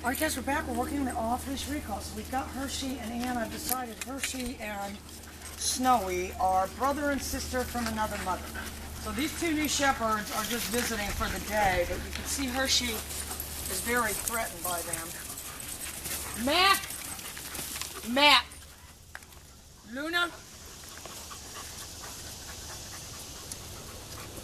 Alright guys, we're back. We're working on the off-leash recall. So we've got Hershey and Ann. I've decided Hershey and Snowy are brother and sister from another mother. So these two new shepherds are just visiting for the day, but you can see Hershey is very threatened by them. Mac! Mac! Luna?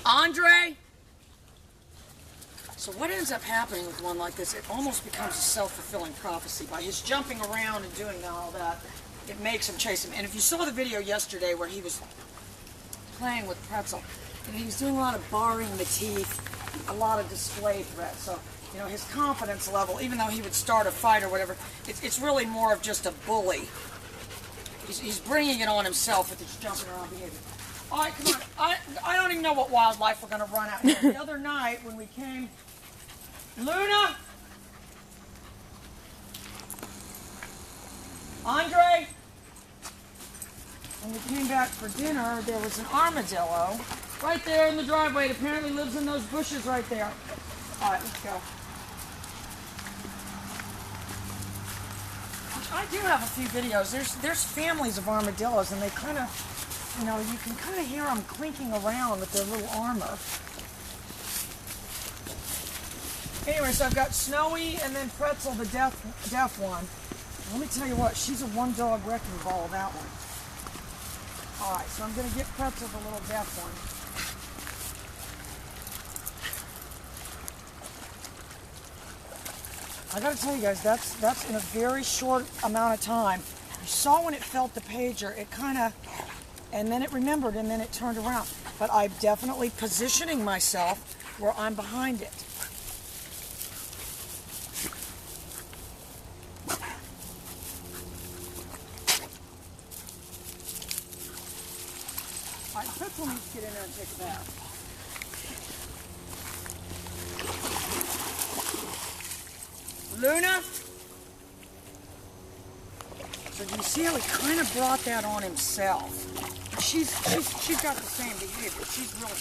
Andre? So what ends up happening with one like this, it almost becomes a self-fulfilling prophecy. By his jumping around and doing all that, it makes him chase him. And if you saw the video yesterday where he was playing with Pretzel, and he was doing a lot of baring the teeth, a lot of display threats. So, you know, his confidence level, even though he would start a fight or whatever, it's really more of just a bully. He's bringing it on himself with his jumping around behavior. All right, come on. I don't even know what wildlife we're going to run out here. The other night when we came... Luna? Andre? When we came back for dinner, there was an armadillo right there in the driveway. It apparently lives in those bushes right there. All right, let's go. I do have a few videos. There's families of armadillos, and they kind of, you know, you can kind of hear them clinking around with their little armor. Anyway, so I've got Snowy and then Pretzel, the deaf one. Let me tell you what, she's a one-dog wrecking ball, that one. All right, so I'm going to get Pretzel, the little deaf one. I got to tell you guys, that's in a very short amount of time. You saw when it felt the pager, it kind of, and then it remembered, and then it turned around. But I'm definitely positioning myself where I'm behind it. All right, Pretzel needs to get in there and take a bath. Luna? So do you see how he kind of brought that on himself? She's got the same behavior. She's real,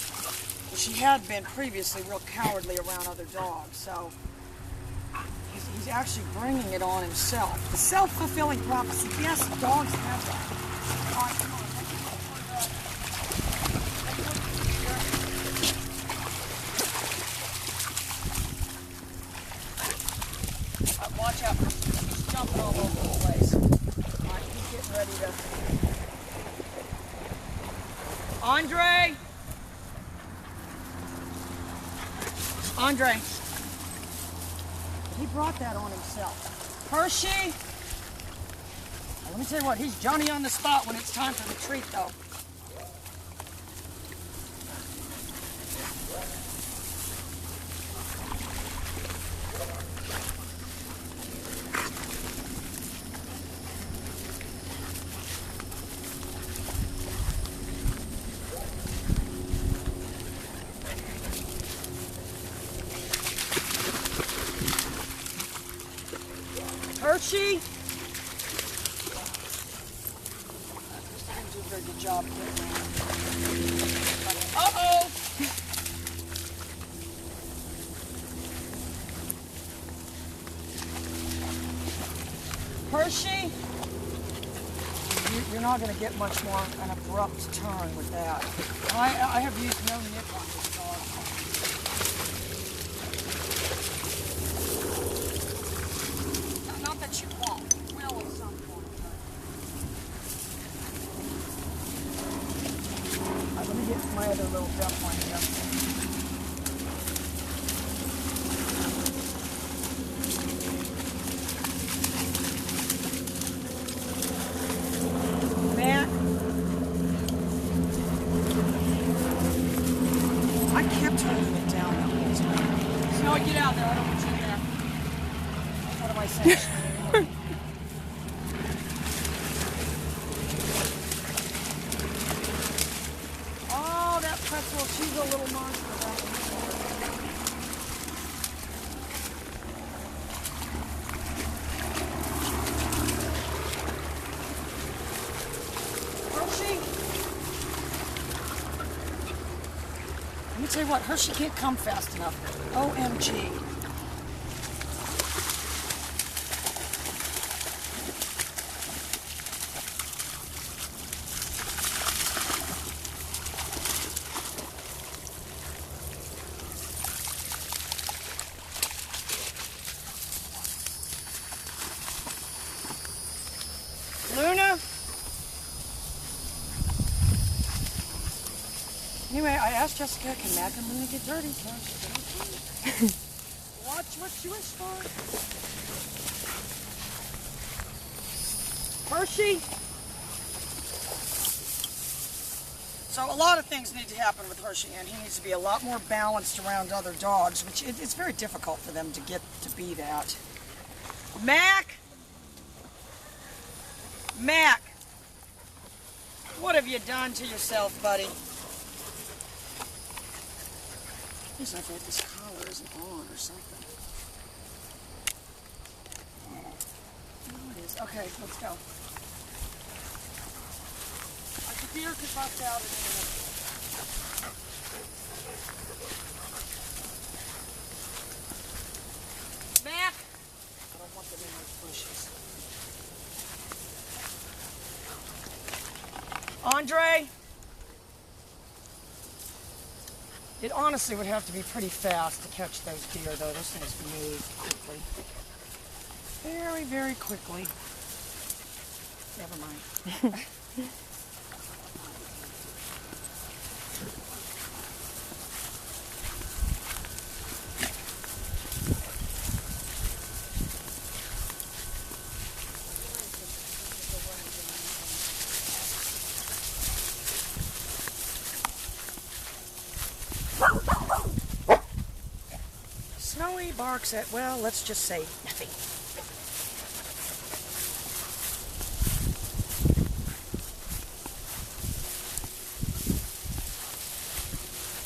she had been previously real cowardly around other dogs, so he's actually bringing it on himself. The self-fulfilling prophecy. Yes, dogs have that. All right, come on. Watch out, he's jumping all over the place. Alright, he's getting ready to... Andre! Andre! He brought that on himself. Hershey! Now, let me tell you what, he's Johnny on the spot when it's time for the treat, though. Hershey? I didn't do a very good job getting that. Uh-oh! Hershey? You're not going to get much more an abrupt turn with that. I have used no nip on this dog. You won't. You will at some point. Let me get my other little deaf one here. Matt? I kept holding it down that whole time. Snowy, get out there. I don't want you in there. What am I saying? Oh, that Pretzel, she's a little monster. Hershey? Let me tell you what, Hershey can't come fast enough. OMG. ask Jessica, can Mac and Luna get dirty? So she said, okay. Watch what you wish for. Hershey. So a lot of things need to happen with Hershey, and he needs to be a lot more balanced around other dogs, which it's very difficult for them to get to be that. Mac! Mac! What have you done to yourself, buddy? Looks like this collar isn't on or something. No, it is. Okay, let's go. Our computer could bust out in a minute. Mac! I don't want them in those bushes. Andre? It honestly would have to be pretty fast to catch those deer, though. Those things move quickly. Very, very quickly. Never mind. Snowy barks at, well, let's just say nothing.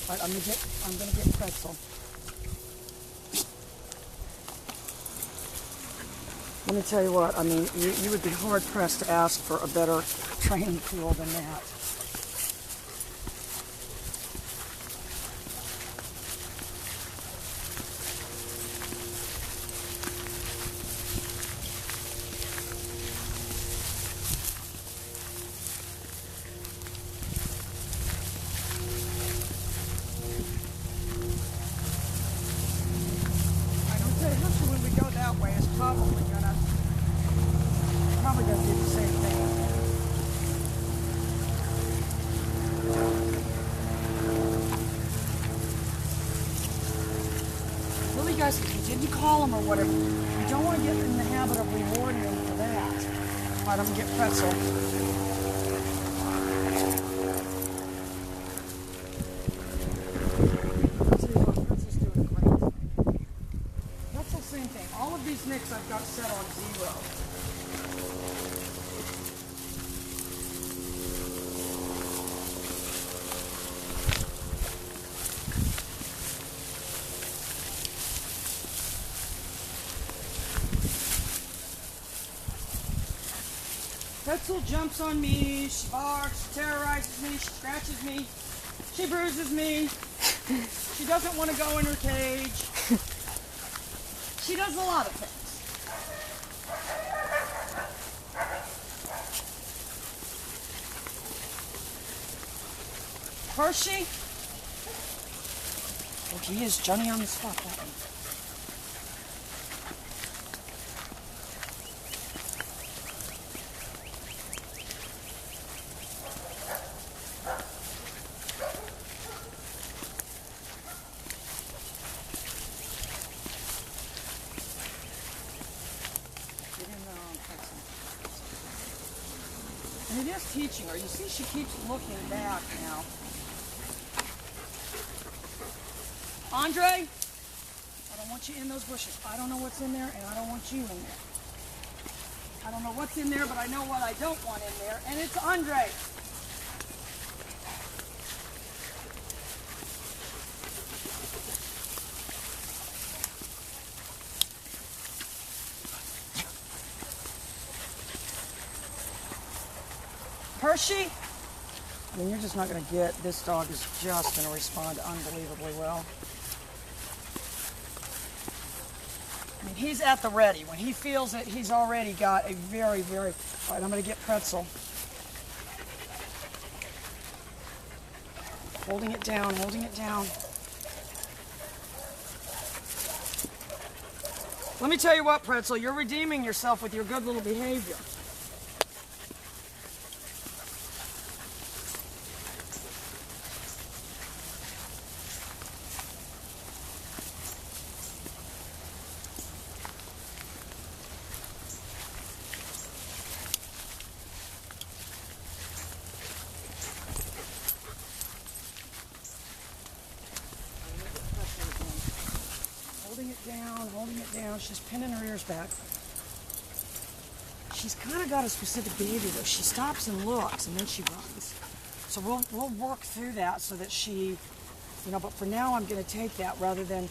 All right, I'm gonna get Pretzel. Let me tell you what, I mean, you would be hard pressed to ask for a better training pool than that. Probably gonna do the same thing. Well, you guys, if you didn't call them or whatever, you don't want to get in the habit of rewarding them for that. All right, I'm gonna get Pretzel. Same thing. All of these nicks I've got set on 0. Pretzel jumps on me, she barks, she terrorizes me, she scratches me, she bruises me, she doesn't want to go in her cage. She does a lot of things. Hershey? Oh, he is Johnny on the spot, that one. And it is teaching her. You see, she keeps looking back now. Andre, I don't want you in those bushes. I don't know what's in there, and I don't want you in there. I don't know what's in there, but I know what I don't want in there, and it's Andre. Hershey? I mean, you're just not going to get, this dog is just going to respond unbelievably well. I mean, he's at the ready. When he feels it, he's already got a very, very, all right, I'm going to get Pretzel. Holding it down, holding it down. Let me tell you what, Pretzel, you're redeeming yourself with your good little behavior. it down. She's pinning her ears back. She's kind of got a specific behavior though. She stops and looks, and then she runs. So we'll work through that so that she, you know. But for now, I'm going to take that rather than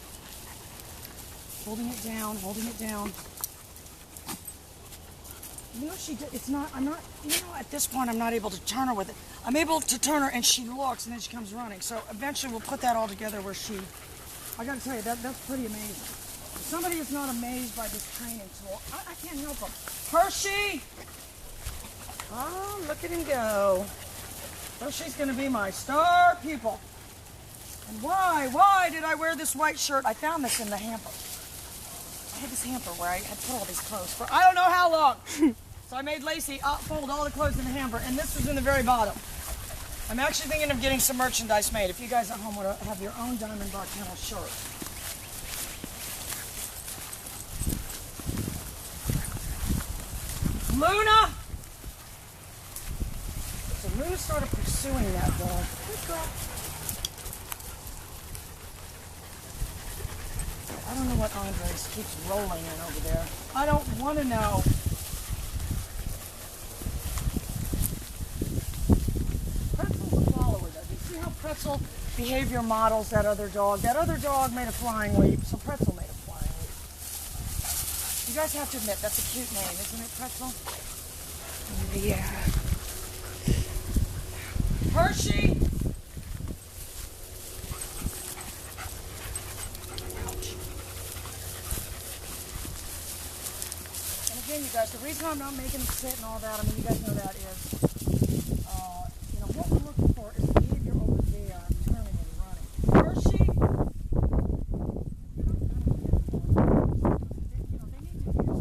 holding it down, holding it down. You know, it's not, I'm not, you know, at this point I'm not able to turn her with it. I'm able to turn her and she looks and then she comes running. So eventually we'll put that all together where she, I gotta tell you, that's pretty amazing. If somebody is not amazed by this training tool, I can't help them. Hershey! Oh, look at him go. Hershey's gonna be my star pupil. And why did I wear this white shirt? I found this in the hamper. I had this hamper where I had put all these clothes for I don't know how long. So I made Lacey fold all the clothes in the hamper, and this was in the very bottom. I'm actually thinking of getting some merchandise made. If you guys at home want to have your own Diamond Bar Kennel shirt. Luna! So Luna started pursuing that dog. Good girl. I don't know what Andres keeps rolling in over there. I don't want to know. Pretzel's a follower, though. Do you see how Pretzel behavior models that other dog? That other dog made a flying leap, so Pretzel made a flying leap. You guys have to admit, that's a cute name, isn't it, Pretzel? Yeah. Hershey! Again, you guys, the reason I'm not making them sit and all that, I mean, you guys know that is, you know, what we're looking for is behavior over there, turning and running. Hershey! You know, they need to use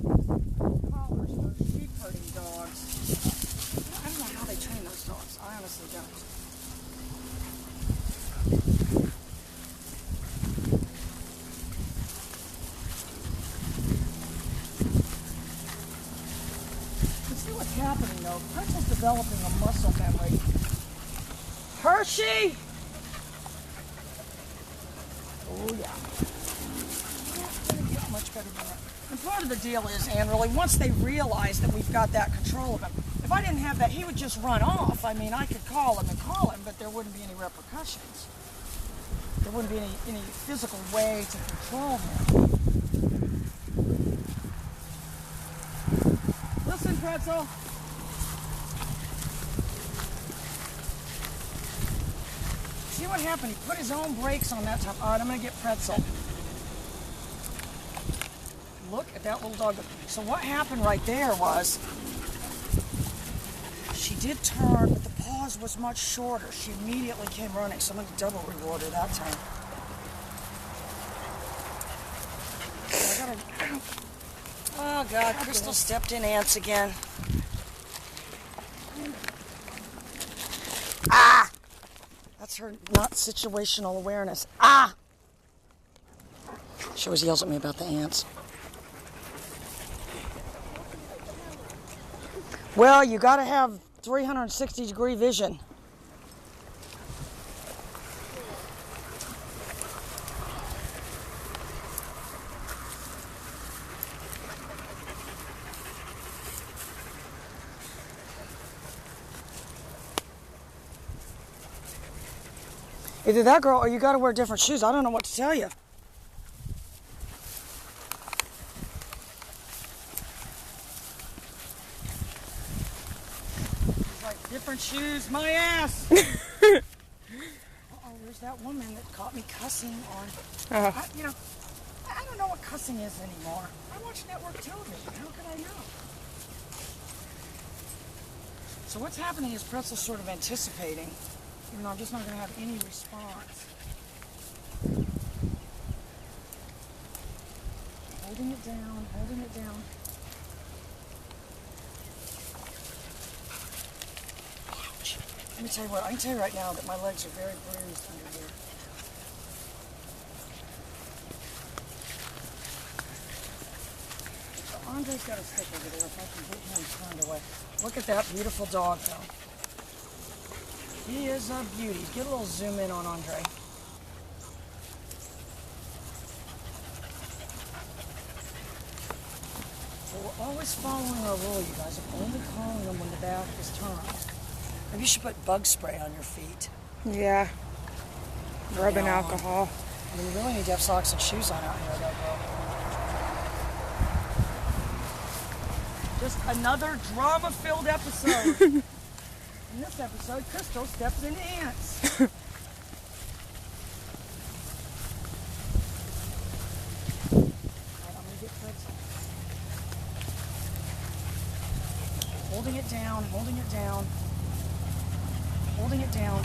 collars for sheep herding dogs. I don't know how they train those dogs. I honestly don't. Happening though, Pretzel's developing a muscle memory. Hershey! Oh yeah. It's gonna get much better than that. And part of the deal is, Anne, really, once they realize that we've got that control of him, if I didn't have that, he would just run off. I mean, I could call him, but there wouldn't be any repercussions. There wouldn't be any physical way to control him. Listen, Pretzel. See what happened? He put his own brakes on that time. All right, I'm going to get Pretzel. Look at that little dog. So what happened right there was she did turn, but the pause was much shorter. She immediately came running, so I'm going to double reward her that time. Oh, God, Crystal stepped in ants again. Ah! That's her not situational awareness. Ah! She always yells at me about the ants. Well, you got to have 360-degree vision. Either that girl or you got to wear different shoes. I don't know what to tell you. It's like different shoes, my ass. Uh-oh, there's that woman that caught me cussing on. I don't know what cussing is anymore. I watch network television. How could I know? So what's happening is Pretzel's sort of anticipating. Even though I'm just not going to have any response. Holding it down, holding it down. Ouch. Let me tell you what, I can tell you right now that my legs are very bruised under here. So Andre's got to stick over there if I can get him turned away. Look at that beautiful dog though. He is a beauty. Get a little zoom in on Andre. We're always following our rule, you guys. I'm only calling them when the back is turned. Maybe you should put bug spray on your feet. Yeah. Rubbing alcohol. I mean, you really need to have socks and shoes on out here, though, bro. Just another drama-filled episode. In this episode, Crystal steps in ants. Alright, I'm gonna get Pretzel. Holding it down, holding it down. Holding it down.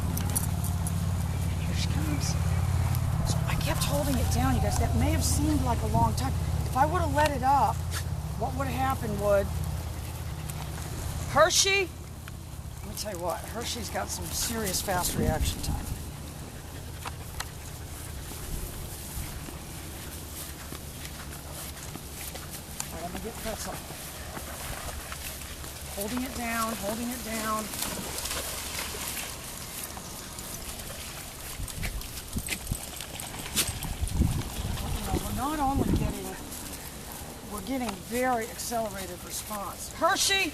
Here she comes. So I kept holding it down, you guys. That may have seemed like a long time. If I would have let it up, what would have happened would... Hershey? Let me tell you what, Hershey's got some serious fast reaction time. Alright, I'm gonna get Pretzel. Holding it down, holding it down. We're not only getting very accelerated response. Hershey!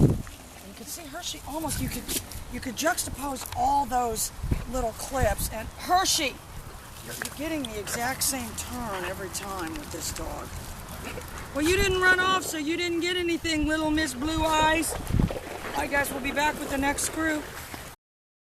You can see Hershey almost, you could juxtapose all those little clips, and Hershey! You're getting the exact same turn every time with this dog. Well, you didn't run off, so you didn't get anything, little Miss Blue Eyes. All right, guys, we'll be back with the next group.